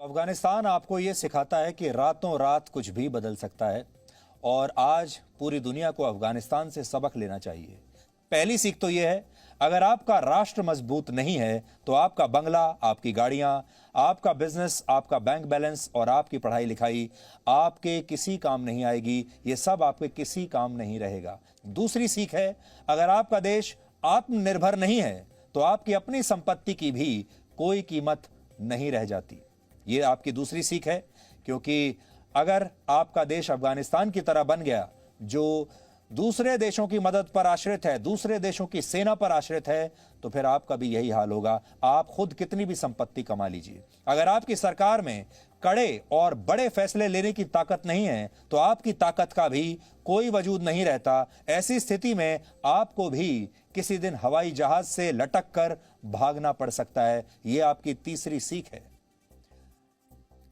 अफगानिस्तान आपको ये सिखाता है कि रातों रात कुछ भी बदल सकता है और आज पूरी दुनिया को अफगानिस्तान से सबक लेना चाहिए। पहली सीख तो यह है, अगर आपका राष्ट्र मजबूत नहीं है तो आपका बंगला, आपकी गाड़ियां, आपका बिजनेस, आपका बैंक बैलेंस और आपकी पढ़ाई लिखाई आपके किसी काम नहीं आएगी। ये सब आपके किसी काम नहीं रहेगा। दूसरी सीख है, अगर आपका देश आत्मनिर्भर नहीं है तो आपकी अपनी संपत्ति की भी कोई कीमत नहीं रह जाती। ये आपकी दूसरी सीख है, क्योंकि अगर आपका देश अफगानिस्तान की तरह बन गया जो दूसरे देशों की मदद पर आश्रित है, दूसरे देशों की सेना पर आश्रित है, तो फिर आपका भी यही हाल होगा। आप खुद कितनी भी संपत्ति कमा लीजिए, अगर आपकी सरकार में कड़े और बड़े फैसले लेने की ताकत नहीं है तो आपकी ताकत का भी कोई वजूद नहीं रहता। ऐसी स्थिति में आपको भी किसी दिन हवाई जहाज से लटक कर भागना पड़ सकता है। यह आपकी तीसरी सीख है।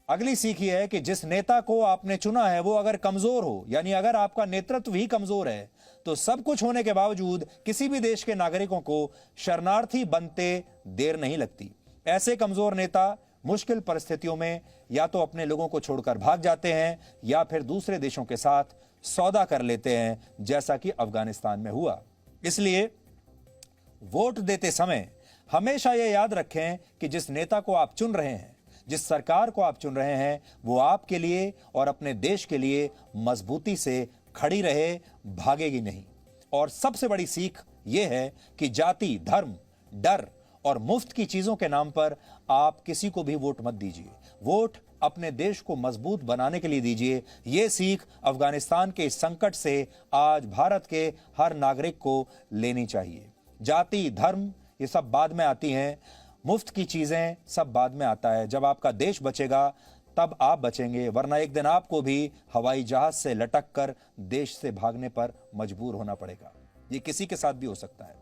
अगली सीख यह है कि जिस नेता को आपने चुना है वो अगर कमजोर हो, यानी अगर आपका नेतृत्व ही कमजोर है, तो सब कुछ होने के बावजूद किसी भी देश के नागरिकों को शरणार्थी बनते देर नहीं लगती। ऐसे कमजोर नेता मुश्किल परिस्थितियों में या तो अपने लोगों को छोड़कर भाग जाते हैं या फिर दूसरे देशों के साथ सौदा कर लेते हैं, जैसा कि अफगानिस्तान में हुआ। इसलिए वोट देते समय हमेशा यह याद रखें कि जिस नेता को आप चुन रहे हैं, जिस सरकार को आप चुन रहे हैं, वो आपके लिए और अपने देश के लिए मजबूती से खड़ी रहे, भागेगी नहीं। और सबसे बड़ी सीख यह है कि जाति, धर्म, डर और मुफ्त की चीजों के नाम पर आप किसी को भी वोट मत दीजिए। वोट अपने देश को मजबूत बनाने के लिए दीजिए। यह सीख अफगानिस्तान के इस संकट से आज भारत के हर नागरिक को लेनी चाहिए। जाति, धर्म ये सब बाद में आती हैं, मुफ्त की चीजें सब बाद में आता है। जब आपका देश बचेगा तब आप बचेंगे, वरना एक दिन आपको भी हवाई जहाज से लटक कर देश से भागने पर मजबूर होना पड़ेगा। ये किसी के साथ भी हो सकता है।